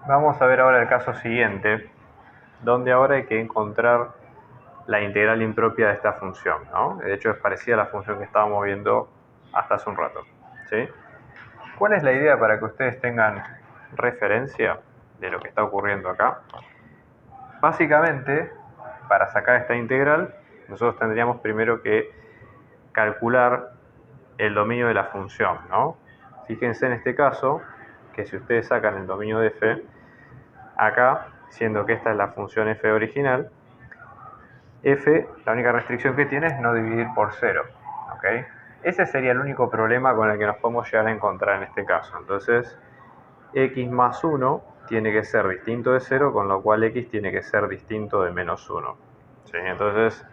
Vamos a ver ahora el caso siguiente, donde ahora hay que encontrar la integral impropia de esta función, ¿no? De hecho es parecida a la función que estábamos viendo hasta hace un rato, ¿sí? ¿Cuál es la idea para que ustedes tengan referencia de lo que está ocurriendo acá? Básicamente, para sacar esta integral, nosotros tendríamos primero que calcular el dominio de la función, ¿no? Fíjense en este caso que si ustedes sacan el dominio de f, acá, siendo que esta es la función f original, f, la única restricción que tiene es no dividir por 0, ¿ok? Ese sería el único problema con el que nos podemos llegar a encontrar en este caso. Entonces, x más 1 tiene que ser distinto de 0, con lo cual x tiene que ser distinto de menos 1. ¿Sí? Entonces,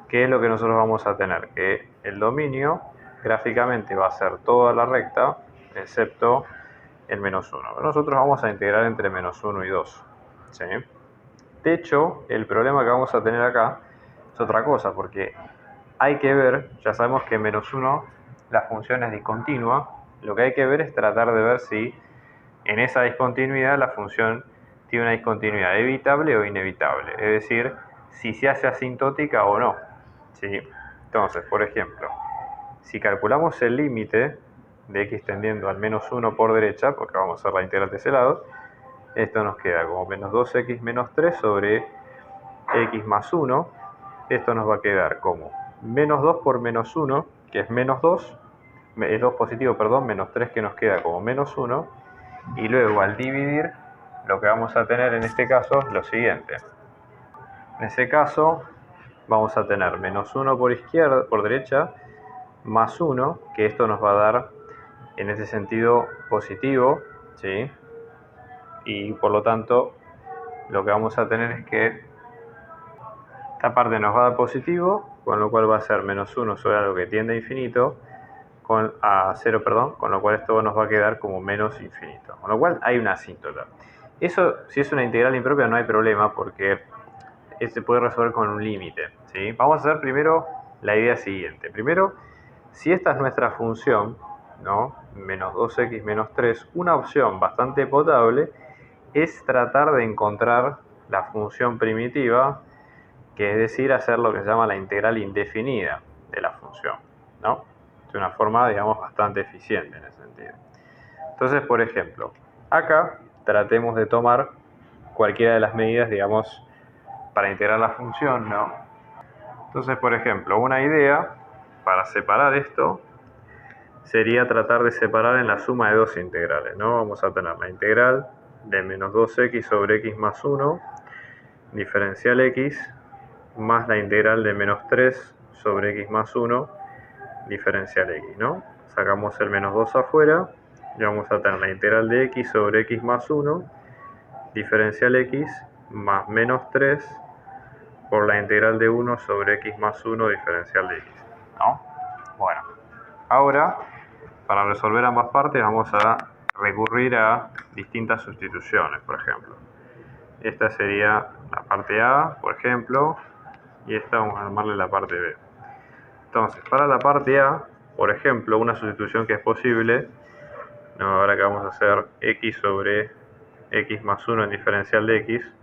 ¿qué es lo que nosotros vamos a tener? Que el dominio gráficamente va a ser toda la recta, excepto el menos 1. Nosotros vamos a integrar entre menos 1 y 2. ¿Sí? De hecho, el problema que vamos a tener acá es otra cosa, porque hay que ver, ya sabemos que menos 1 la función es discontinua, lo que hay que ver es tratar de ver si en esa discontinuidad la función tiene una discontinuidad evitable o inevitable, es decir, si se hace asintótica o no. ¿Sí? Entonces, por ejemplo, si calculamos el límite de x tendiendo al menos 1 por derecha, porque vamos a hacer la integral de ese lado, esto nos queda como menos 2x menos 3 sobre x más 1. Esto nos va a quedar como menos 2 por menos 1, que es menos 2, es 2 positivo, perdón, menos 3 que nos queda como menos 1, y luego al dividir lo que vamos a tener en este caso es lo siguiente. En ese caso vamos a tener menos 1 por izquierda, por derecha, más 1, que esto nos va a dar en ese sentido positivo, ¿sí? Y por lo tanto lo que vamos a tener es que esta parte nos va a dar positivo, con lo cual va a ser menos 1 sobre algo que tiende a infinito, a 0, perdón, con lo cual esto nos va a quedar como menos infinito. Con lo cual hay una asíntota. Eso, si es una integral impropia, no hay problema porque se puede resolver con un límite, ¿sí? Vamos a hacer primero la idea siguiente. Primero, si esta es nuestra función, ¿no? Menos 2x menos 3, una opción bastante potable es tratar de encontrar la función primitiva, que es decir, hacer lo que se llama la integral indefinida de la función, ¿no? De una forma, digamos, bastante eficiente en ese sentido. Entonces, por ejemplo, acá tratemos de tomar cualquiera de las medidas, digamos, para integrar la función, ¿no? Entonces, por ejemplo, una idea para separar esto sería tratar de separar en la suma de dos integrales, ¿no? Vamos a tener la integral de menos 2x sobre x más 1, diferencial x, más la integral de menos 3 sobre x más 1, diferencial x, ¿no? Sacamos el menos 2 afuera y vamos a tener la integral de x sobre x más 1, diferencial x, más menos 3 por la integral de 1 sobre x más 1, diferencial de x, ¿no? Bueno, ahora, para resolver ambas partes vamos a recurrir a distintas sustituciones, por ejemplo. Esta sería la parte A, por ejemplo, y esta vamos a llamarle la parte B. Entonces, para la parte A, por ejemplo, una sustitución que es posible, ¿no? Ahora que vamos a hacer x sobre x más 1 en diferencial de x,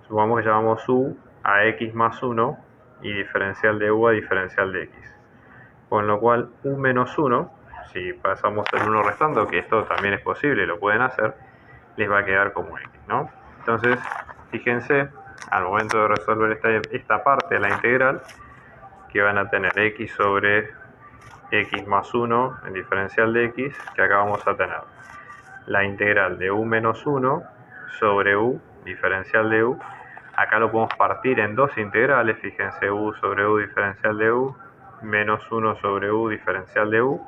supongamos que llamamos u a x más 1 y diferencial de u a diferencial de x. Con lo cual, u menos 1, si pasamos el 1 restando, que esto también es posible, lo pueden hacer, les va a quedar como x, ¿no? Entonces, fíjense, al momento de resolver esta parte de la integral, que van a tener x sobre x más 1 en diferencial de x, que acá vamos a tener la integral de u menos 1 sobre u, diferencial de u. Acá lo podemos partir en dos integrales, fíjense, u sobre u diferencial de u, menos 1 sobre u diferencial de u.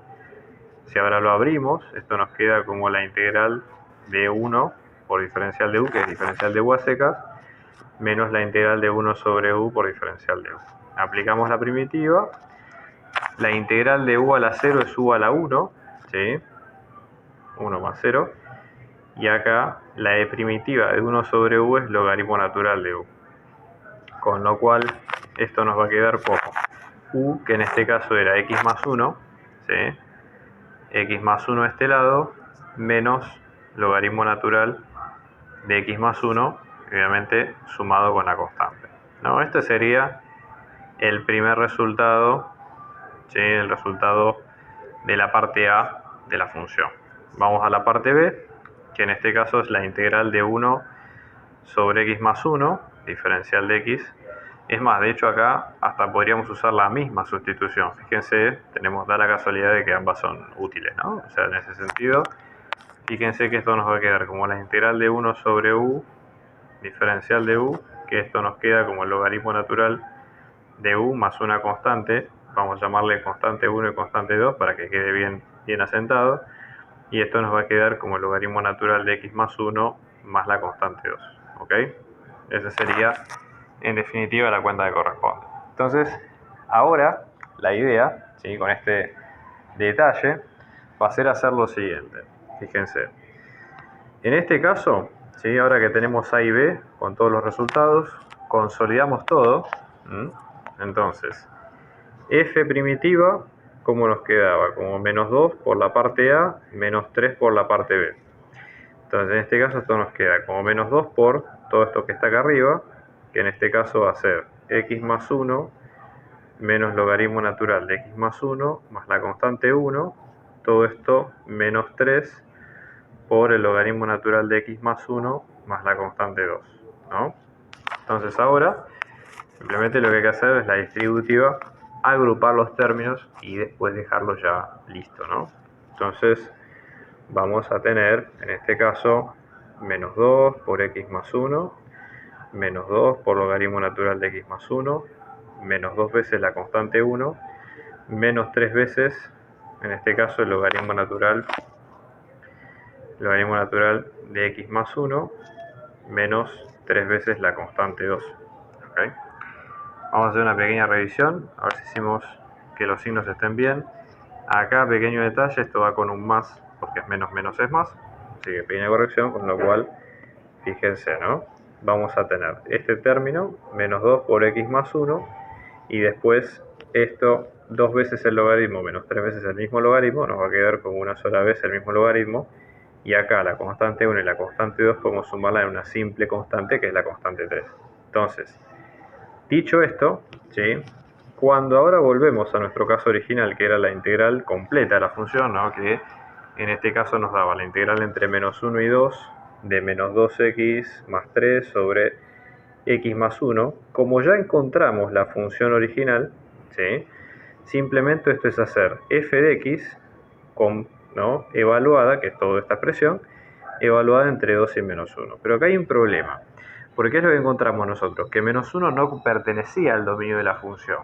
Si ahora lo abrimos, esto nos queda como la integral de 1 por diferencial de u, que es diferencial de u a secas, menos la integral de 1 sobre u por diferencial de u. Aplicamos la primitiva. La integral de u a la 0 es u a la 1, ¿sí? 1 más 0. Y acá la e primitiva de 1 sobre u es logaritmo natural de u. Con lo cual, esto nos va a quedar como u, que en este caso era x más 1, ¿sí? X más 1 de este lado, menos logaritmo natural de x más 1, obviamente sumado con la constante, ¿no? Este sería el primer resultado, ¿sí? El resultado de la parte A de la función. Vamos a la parte B, que en este caso es la integral de 1 sobre x más 1, diferencial de x. Es más, de hecho acá hasta podríamos usar la misma sustitución. Fíjense, da la casualidad de que ambas son útiles, ¿no? O sea, en ese sentido, fíjense que esto nos va a quedar como la integral de 1 sobre u, diferencial de u, que esto nos queda como el logaritmo natural de u más una constante. Vamos a llamarle constante 1 y constante 2 para que quede bien asentado. Y esto nos va a quedar como el logaritmo natural de x más 1 más la constante 2. ¿Ok? Esa sería, en definitiva, la cuenta que corresponde. Entonces, ahora, la idea, ¿sí? Con este detalle, va a ser hacer lo siguiente. Fíjense. En este caso, ¿sí? Ahora que tenemos A y B con todos los resultados, consolidamos todo. Entonces, f primitiva, ¿cómo nos quedaba? Como menos 2 por la parte A, menos 3 por la parte B. Entonces, en este caso, esto nos queda como menos 2 por todo esto que está acá arriba, que en este caso va a ser x más 1 menos logaritmo natural de x más 1 más la constante 1, todo esto menos 3 por el logaritmo natural de x más 1 más la constante 2, ¿no? Entonces ahora, simplemente lo que hay que hacer es la distributiva, agrupar los términos y después dejarlo ya listo, ¿no? Entonces vamos a tener, en este caso, menos 2 por x más 1, menos 2 por logaritmo natural de x más 1, menos 2 veces la constante 1, menos 3 veces, en este caso, el logaritmo natural de x más 1, menos 3 veces la constante 2. ¿Okay? Vamos a hacer una pequeña revisión, a ver si hicimos que los signos estén bien. Acá, pequeño detalle, esto va con un más, porque es menos menos es más, así que pequeña corrección, con lo cual, fíjense, ¿no? Vamos a tener este término, menos 2 por x más 1, y después esto, 2 veces el logaritmo menos 3 veces el mismo logaritmo, nos va a quedar como una sola vez el mismo logaritmo, y acá la constante 1 y la constante 2 podemos sumarla en una simple constante que es la constante 3. Entonces, dicho esto, ¿sí? Cuando ahora volvemos a nuestro caso original, que era la integral completa de la función, ¿no? Que en este caso nos daba la integral entre menos 1 y 2 de menos 2x más 3 sobre x más 1, como ya encontramos la función original, ¿sí? Simplemente esto es hacer f de x ¿no? evaluada, que es toda esta expresión, evaluada entre 2 y menos 1. Pero acá hay un problema, porque es lo que encontramos nosotros, que menos 1 no pertenecía al dominio de la función.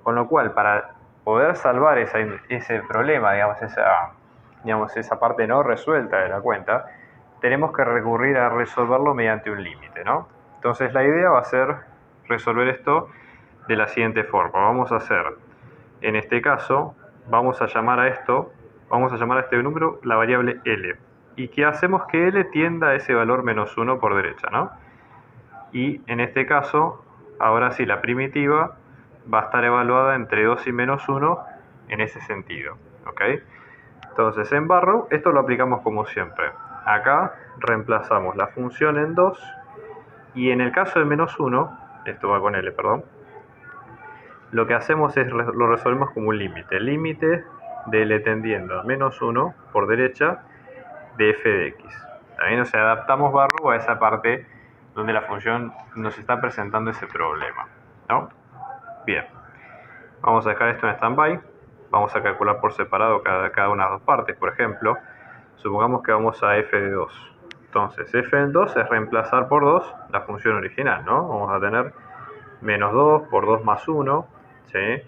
Con lo cual, para poder salvar ese problema, esa parte no resuelta de la cuenta, tenemos que recurrir a resolverlo mediante un límite, ¿no? Entonces la idea va a ser resolver esto de la siguiente forma. Vamos a hacer, en este caso, vamos a llamar a este número la variable L. Y que hacemos que L tienda a ese valor menos 1 por derecha, ¿no? Y en este caso, ahora sí, la primitiva va a estar evaluada entre 2 y menos 1 en ese sentido, ¿ok? Entonces en barro, esto lo aplicamos como siempre. Acá reemplazamos la función en 2 y en el caso de menos 1, esto va con L, perdón, lo que hacemos es lo resolvemos como un límite. El límite de L tendiendo a menos 1 por derecha de f de x. También nos adaptamos barro a esa parte donde la función nos está presentando ese problema, ¿no? Bien, vamos a dejar esto en stand-by. Vamos a calcular por separado cada una de las dos partes. Por ejemplo, supongamos que vamos a f de 2. Entonces, f en 2 es reemplazar por 2 la función original, ¿no? Vamos a tener menos 2 por 2 más 1, ¿sí?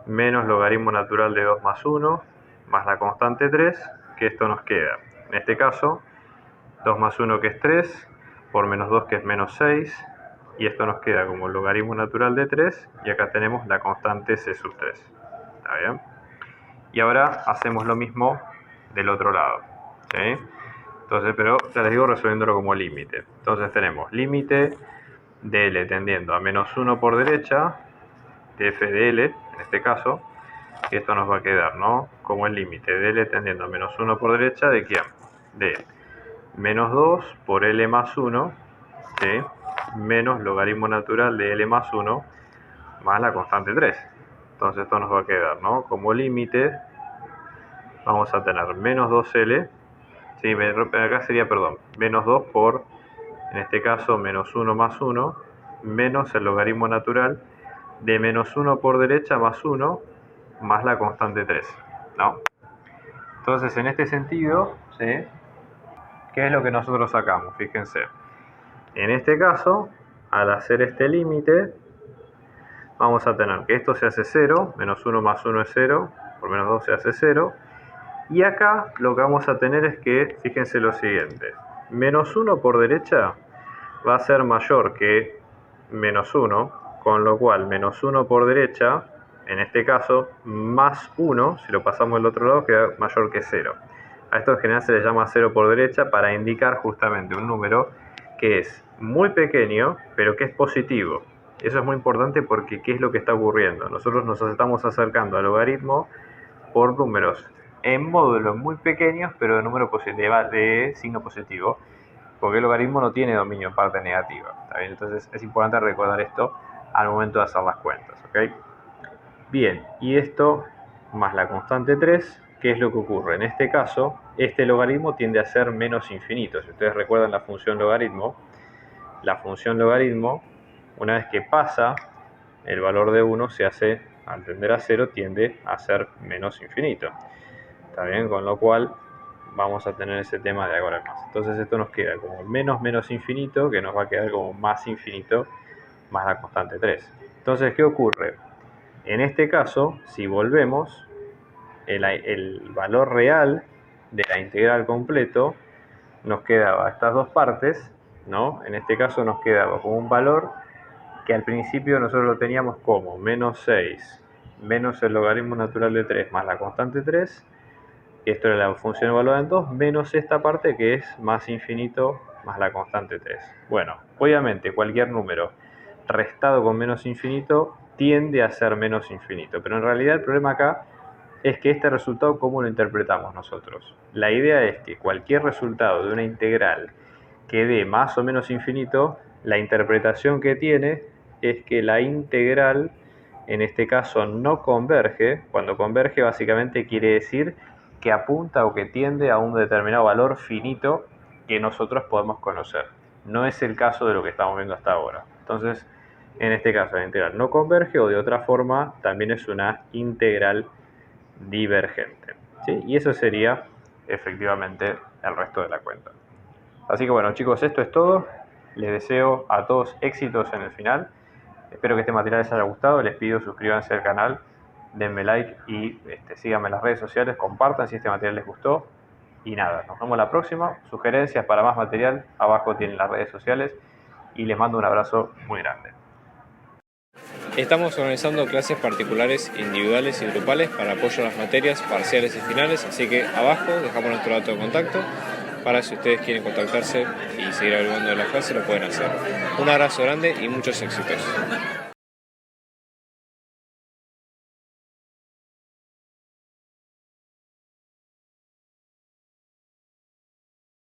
Menos logaritmo natural de 2 más 1, más la constante 3, que esto nos queda. En este caso, 2 más 1 que es 3, por menos 2 que es menos 6, y esto nos queda como logaritmo natural de 3, y acá tenemos la constante c sub 3. ¿Está bien? Y ahora hacemos lo mismo del otro lado, ¿sí? Entonces, pero ya les digo resolviéndolo como límite. Entonces tenemos límite de L tendiendo a menos 1 por derecha, de f de L, en este caso, y esto nos va a quedar, ¿no? Como el límite de L tendiendo a menos 1 por derecha, ¿de quién? De menos 2 por L más 1, ¿sí? Menos logaritmo natural de L más 1 más la constante 3. Entonces esto nos va a quedar, ¿no? Como límite vamos a tener menos 2L, ¿sí? Acá sería, perdón, menos 2 por, en este caso, menos 1 más 1, menos el logaritmo natural de menos 1 por derecha más 1 más la constante 3, ¿no? Entonces, en este sentido, ¿sí? ¿Qué es lo que nosotros sacamos? Fíjense. En este caso, al hacer este límite, vamos a tener que esto se hace 0, menos 1 más 1 es 0, por menos 2 se hace 0. Y acá lo que vamos a tener es que, fíjense lo siguiente, menos 1 por derecha va a ser mayor que menos 1, con lo cual menos 1 por derecha, en este caso, más 1, si lo pasamos al otro lado, queda mayor que 0. A esto en general se le llama 0 por derecha para indicar justamente un número que es muy pequeño, pero que es positivo. Eso es muy importante porque ¿qué es lo que está ocurriendo? Nosotros nos estamos acercando al logaritmo por números en módulos muy pequeños, pero de número positivo, de signo positivo, porque el logaritmo no tiene dominio en parte negativa, ¿está bien? Entonces es importante recordar esto al momento de hacer las cuentas, ¿ok? Bien, y esto más la constante 3, ¿qué es lo que ocurre? En este caso, este logaritmo tiende a ser menos infinito. Si ustedes recuerdan la función logaritmo, una vez que pasa el valor de 1, se hace, al tender a 0, tiende a ser menos infinito. ¿Está bien? Con lo cual vamos a tener ese tema de ahora en más. Entonces esto nos queda como menos infinito, que nos va a quedar como más infinito más la constante 3. Entonces, ¿qué ocurre? En este caso, si volvemos, el valor real de la integral completo nos quedaba estas dos partes, ¿no? En este caso nos quedaba como un valor que al principio nosotros lo teníamos como menos 6 menos el logaritmo natural de 3 más la constante 3. Esto era la función evaluada en 2, menos esta parte que es más infinito más la constante 3. Bueno, obviamente cualquier número restado con menos infinito tiende a ser menos infinito, pero en realidad el problema acá es que este resultado, ¿cómo lo interpretamos nosotros? La idea es que cualquier resultado de una integral que dé más o menos infinito, la interpretación que tiene es que la integral, en este caso, no converge. Cuando converge, básicamente quiere decir que apunta o que tiende a un determinado valor finito que nosotros podemos conocer. No es el caso de lo que estamos viendo hasta ahora. Entonces, en este caso, la integral no converge, o de otra forma, también es una integral divergente, ¿sí? Y eso sería efectivamente el resto de la cuenta. Así que bueno, chicos, esto es todo. Les deseo a todos éxitos en el final. Espero que este material les haya gustado. Les pido suscríbanse al canal, denme like y síganme en las redes sociales, compartan si este material les gustó. Y nada, nos vemos la próxima. Sugerencias para más material, abajo tienen las redes sociales. Y les mando un abrazo muy grande. Estamos organizando clases particulares, individuales y grupales para apoyo a las materias parciales y finales, así que abajo dejamos nuestro dato de contacto para si ustedes quieren contactarse y seguir hablando de la clase lo pueden hacer. Un abrazo grande y muchos éxitos.